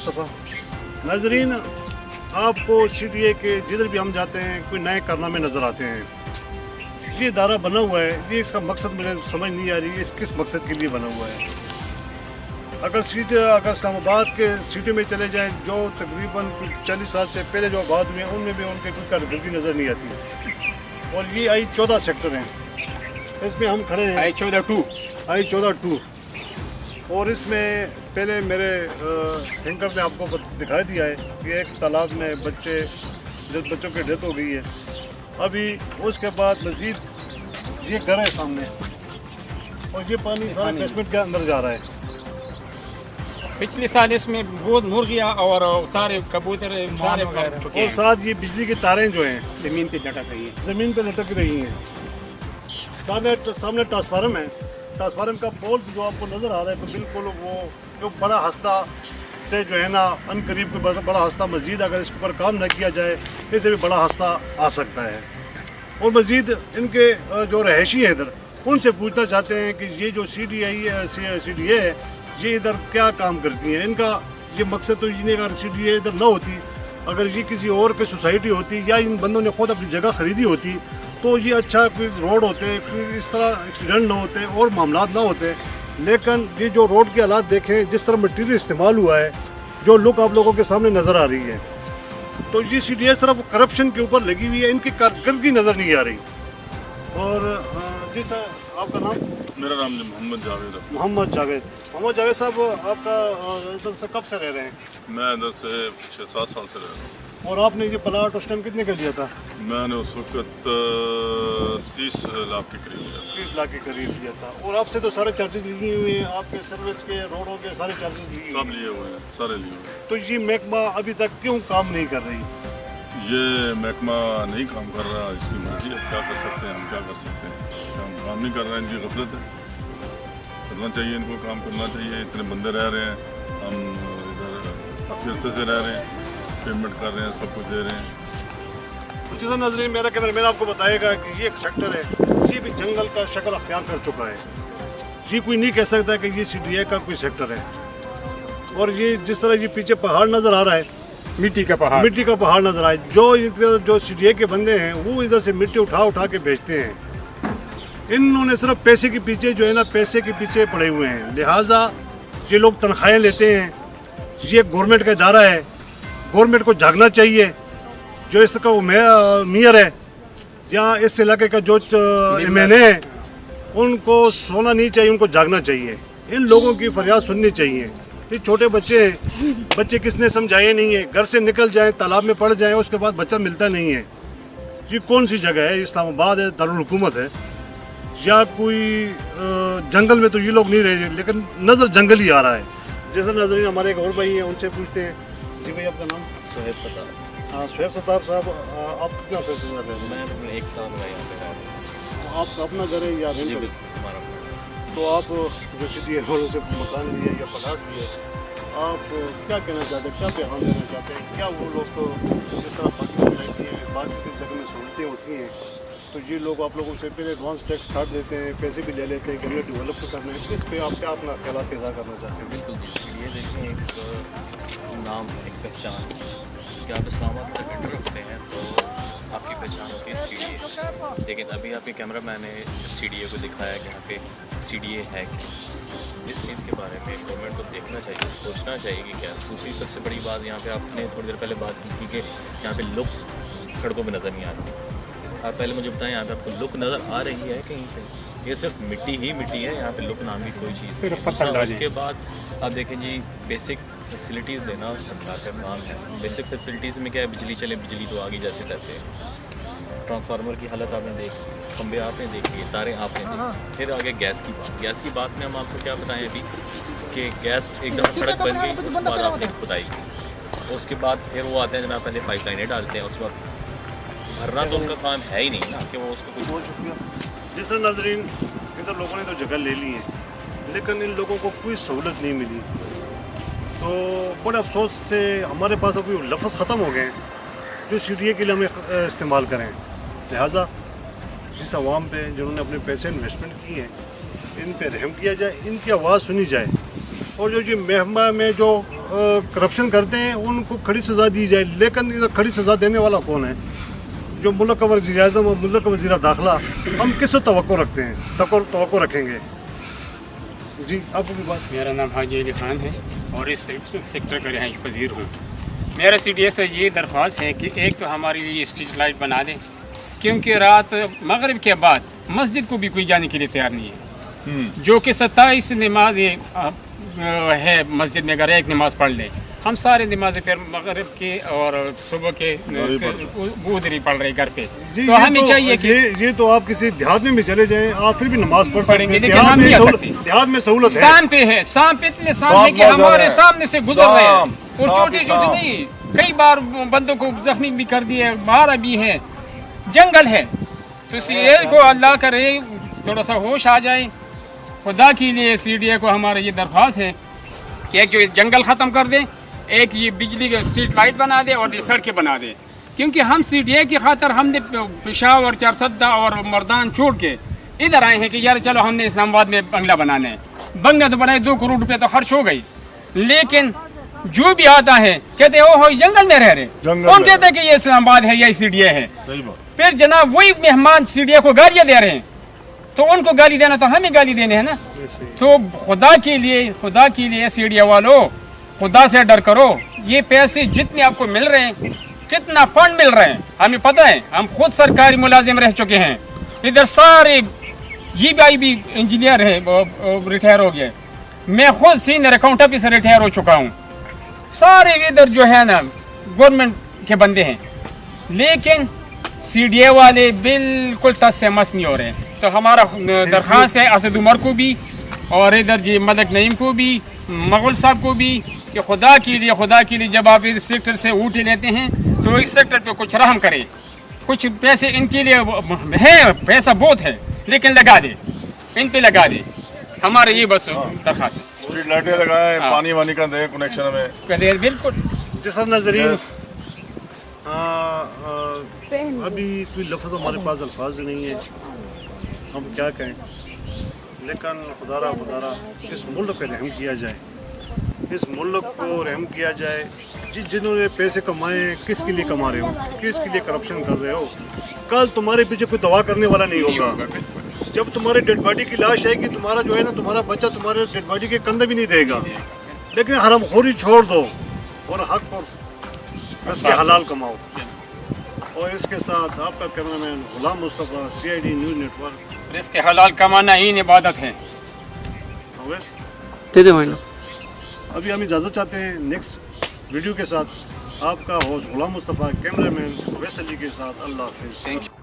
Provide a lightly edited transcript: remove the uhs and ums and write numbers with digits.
मुस्तफ़ा। नाजरीन, आपको CDA के जिधर भी हम जाते हैं कोई नए कारनामे नज़र आते हैं। ये इदारा बना हुआ है, ये इसका मकसद मुझे समझ नहीं आ रही है, किस मकसद के लिए बना हुआ है। अगर इस्लामाबाद के सिटी में चले जाएं, जो तकरीबन 40 साल से पहले जो आबाद हुए हैं उनमें भी उनके कोई कारकर्दगी नज़र नहीं आती। और ये I-14 सेक्टर हैं, इसमें हम खड़े हैं। I-14-2 और इसमें पहले मेरे एंकर ने आपको दिखाई दिया है कि एक तालाब में बच्चों की डेथ हो गई है। अभी उसके बाद मज़ीद ये घर है सामने और ये पानी सारा बेसमेंट के अंदर जा रहा है। पिछले साल इसमें बहुत मुर्गियाँ और सारे कबूतर सारे और साथ ये बिजली की तारें जो हैं ज़मीन पे लटक रही हैं। सामने ट्रांसफार्मर है, ट्रांसफार्मर का पोल जो आपको नज़र आ रहा है तो बिल्कुल वो जो बड़ा हस्ता से जो है ना अनकरीब कोई बड़ा हस्ता मज़ीद अगर इसके ऊपर काम न किया जाए इससे भी बड़ा हस्ता आ सकता है। और मज़ीद इनके जो रहायशी हैं इधर उनसे पूछना चाहते हैं कि ये जो CDA है ये इधर क्या काम करती हैं। इनका ये मकसद तो ये अगर CDA इधर ना होती, अगर ये किसी और की सोसाइटी होती या इन बंदों ने खुद अपनी जगह ख़रीदी होती तो ये अच्छा कोई रोड होते, कोई इस तरह एक्सीडेंट ना होते और मामला ना होते। लेकिन ये जो रोड के हालात देखें, जिस तरह मटीरियल इस्तेमाल हुआ है, जो लुक आप लोगों के सामने नज़र आ रही है, तो ये CDA सिर्फ करप्शन के ऊपर लगी हुई है, इनकी कारकर्दगी नज़र नहीं आ रही। और जी सर, आपका नाम? मेरा नाम मोहम्मद जावेद है। मोहम्मद जावेद साहब, आपका इधर से कब से रह रहे हैं? मैं इधर से 6-7 साल से रह रहा हूँ। और आपने ये प्लाट उस टाइम कितने का लिया था? मैंने उस वक्त 30 लाख के करीब लिया। 30 लाख के करीब लिया था। और आपसे तो सारे चार्जेस लिए हुए हैं, आपके सर्विस के, रोडों के सारे चार्जेस लिए सब लिए हुए हैं, सारे लिए हुए हैं। तो ये महकमा अभी तक क्यों काम नहीं कर रही? ये महकमा नहीं काम कर रहा, इसकी मर्जी है, क्या कर सकते हैं हम, क्या कर सकते हैं। हम काम नहीं कर रहे हैं, इनकी गफलत है। करना चाहिए इनको, काम करना चाहिए। इतने बंदे रह रहे हैं, हम इधर काफ़ी अरसे से रह रहे हैं, पेमेंट कर रहे हैं, सब कुछ दे रहे हैं। तो जैसा नजरीन मेरा कैमरामैन आपको बताएगा कि ये एक सेक्टर है, ये भी जंगल का शक्ल अख्तियार कर चुका है। ये कोई नहीं कह सकता कि ये CDA का कोई सेक्टर है। और ये जिस तरह ये पीछे पहाड़ नज़र आ रहा है, मिट्टी का पहाड़ नज़र आए, जो CDA के बंदे हैं वो इधर से मिट्टी उठा के बेचते हैं। इन्होंने सिर्फ पैसे के पीछे जो है ना, पैसे के पीछे पड़े हुए हैं। लिहाजा ये लोग तनख्वाहें लेते हैं। ये गवर्नमेंट का इदारा है, गवर्नमेंट को जागना चाहिए। जो इसका वो मेयर है या इस इलाके का जो MNA है, उनको सोना नहीं चाहिए, उनको जागना चाहिए। इन लोगों की फरियाद सुननी चाहिए। ये छोटे बच्चे हैं, बच्चे किसने समझाए नहीं है, घर से निकल जाएं, तालाब में पड़ जाएं, उसके बाद बच्चा मिलता नहीं है। ये कौन सी जगह है? इस्लामाबाद है, दारुल हुकूमत है या कोई जंगल में? तो ये लोग नहीं रहे, लेकिन नज़र जंगल ही आ रहा है। जैसे नजरीन हमारे एक और भाई हैं, उनसे पूछते हैं। जी भाई, आपका नाम? सुहेब सत्तार। हाँ, सुहेब सत्तार साहब, आप कितने अर्से से रह रहे हैं? मैं 1 साल हुआ यहाँ पे रह रहा हूँ। आपका अपना घर है या रेंट पर? हमारा तो आप जो CDA वालों से मकान लिए या प्लाट लिए, आप क्या कहना चाहते हैं, क्या पैगाम देना चाहते हैं? क्या वो लोग तो जिस तरह बाकी सोसाइटी है, बाकी किस जगह में सहूलतें होती हैं, तो ये लोग आप लोगों से पहले एडवांस टैक्स काट देते हैं, पैसे भी ले लेते हैं, करियर डेवलप करना है, इस पर आप क्या अपना ख्याल इज़हार करना चाहते हैं? बिल्कुल ये देखें, एक नाम, एक पहचान कि आप इस्लामाबाद में एंटर होते हैं तो आपकी पहचान होती है CDA। लेकिन अभी आपके कैमरा मैन ने CDA को दिखाया कि यहाँ पे CDA है कि इस चीज़ के बारे में गवर्नमेंट को देखना चाहिए, सोचना चाहिए कि क्या। दूसरी सबसे बड़ी बात, यहाँ पे आपने थोड़ी देर पहले बात की थी कि यहाँ पे लुक सड़कों पर नज़र नहीं आ रही। आप पहले मुझे बताएं, यहाँ पे आपको लुक नज़र आ रही है कहीं पे? ये सिर्फ मिट्टी ही मिट्टी है, यहाँ पे लुक नाम की कोई चीज़ नहीं। उसके बाद आप देखें जी, बेसिक फैसिलिटीज़ देना सरकार का काम है। बेसिक फैसिलिटीज़ में क्या है, बिजली चले, बिजली तो आ गई जैसे तैसे। ट्रांसफार्मर की हालत आपने देखी, खंबे आपने देखी, तारें आपने देखी। फिर आगे गैस की बात में हम आपको क्या बताएं अभी कि गैस एकदम सड़क बन गई, उसके बाद आपने खुदाई की, उसके बाद फिर वो आते हैं जनाब, पहले पाइपलाइनें डालते हैं, उसके बाद भरना तो उनका काम है ही नहीं ना कि वो उसको कुछ। बहुत शुक्रिया। जिस तरह नाजरीन, इधर लोगों ने तो जगह ले ली है, लेकिन इन लोगों को कोई सहूलत नहीं मिली। तो बड़े अफसोस से हमारे पास अभी लफ्ज़ ख़त्म हो गए हैं जो CDA के लिए हमें इस्तेमाल करें। लिहाजा जिस आवाम पे जिन्होंने अपने पैसे इन्वेस्टमेंट किए हैं, इन पे रहम किया जाए, इनकी आवाज़ सुनी जाए। और जो महकमा में जो करप्शन करते हैं उनको खड़ी सज़ा दी जाए, लेकिन इधर खड़ी सज़ा देने वाला कौन है? जो मुल्क का वज़ीर-ए-आज़म और मुल्क का वज़ीर दाखिला, हम किस तवक्को रखते हैं, तवक्को रखेंगे? जी आपको भी बात। मेरा नाम हाजी अली खान है और इस सेक्टर का रिहाइश पजीर हूँ। मेरा CDA से ये दरख्वास्त है कि एक तो हमारी ये स्ट्रीट लाइट बना दें, क्योंकि रात मगरिब के बाद मस्जिद को भी कोई जाने के लिए तैयार नहीं है। जो कि 27 नमाज है मस्जिद में, अगर एक नमाज पढ़ ले, हम सारे नमाज फिर मगरिब के और सुबह के उधर ही पढ़ रहे घर पे। तो हमें चाहिए कि ये तो आप किसी देहात में भी चले जाएं, आप फिर भी नमाज पढ़ पढ़ेंगे, सकते हैं। लेकिन हम नहीं आ सकते। देहात में सहूलत है। शाम पे है, शाम पे इतने शाम है कि हमारे सामने से गुजर रहे हैं और छोटे छोटे नहीं, कई बार बंदों को जख्मी भी कर दिए, मारा भी है, जंगल है। तो इसलिए को अल्लाह करे थोड़ा सा होश आ जाए। खुदा के लिए CDA को हमारा ये दरख्वास्त है कि एक जो जंगल ख़त्म कर दें, एक ये बिजली की स्ट्रीट लाइट बना दे और ये सड़कें बना दे। क्योंकि हम CDA की खातर हमने पेशावर, चारसद्दा और मर्दान छोड़ के इधर आए हैं कि यार चलो हमने इस्लामाबाद में बंगला बनाना है। बंगला तो बनाए, 2 करोड़ रुपये तो खर्च हो गई, लेकिन जो भी आता है कहते हैं ओहो जंगल में रह रहे, कौन कहते हैं कि ये इस्लामाबाद है या CDA है? फिर जनाब वही मेहमान CDA को गालियाँ दे रहे हैं, तो उनको गाली देना तो हमें गाली देने हैं ना। तो खुदा के लिए CDA वालों, खुदा से डर करो। ये पैसे जितने आपको मिल रहे हैं, कितना फंड मिल रहे हैं हमें पता है, हम खुद सरकारी मुलाजिम रह चुके हैं। इधर सारे ये भी इंजीनियर है, रिटायर हो गया, मैं खुद सीनियर अकाउंट ऑफिसर रिटायर हो चुका हूँ। सारे इधर जो है ना गवर्नमेंट के बंदे हैं, लेकिन CDA वाले बिल्कुल टस से मस नहीं हो रहे हैं। तो हमारा दरख्वास्त है असद उमर को भी और इधर जी मलक नईम को भी, मगल साहब को भी, कि खुदा के लिए जब आप इस सेक्टर से ऊँटे लेते हैं तो इस सेक्टर पे कुछ रहम करें। कुछ पैसे इनके लिए है, पैसा बहुत है, लेकिन लगा दे, इन पे लगा दे। हमारे ये बस दरख्वास्त है। स्ट्रीट लाइटें लगाएं, पानी वानी का दें कनेक्शन में। बिल्कुल जैसा नाज़रीन, अभी कोई लफ्ज़ हमारे पास अल्फाज नहीं है, हम क्या कहें। लेकिन खुदारा इस मुल्क पे रहम किया जाए, इस मुल्क को रहम किया जाए। जिन्होंने पैसे कमाए, किसके लिए कमा रहे हो, किसके लिए करप्शन कर रहे हो? कल तुम्हारे पीछे कोई दवा करने वाला नहीं होगा। जब तुम्हारे डेड बॉडी की लाश आएगी, तुम्हारा जो है ना, तुम्हारा बच्चा तुम्हारे डेड बॉडी के कंधे भी नहीं देगा। लेकिन हरामखोरी छोड़ दो और हक और इसके हलाल कमाओ। और इसके साथ आपका कैमरामैन गुलाम मुस्तफ़ा, CID न्यूज़ नेटवर्क। इसके हलाल कमाना ही इबादत है। अभी हम इजाज़त चाहते हैं, नेक्स्ट वीडियो के साथ आपका होस्ट गुलाम मुस्तफ़ा, कैमरामैन वैस अली के साथ। अल्लाह हाफ़िज़।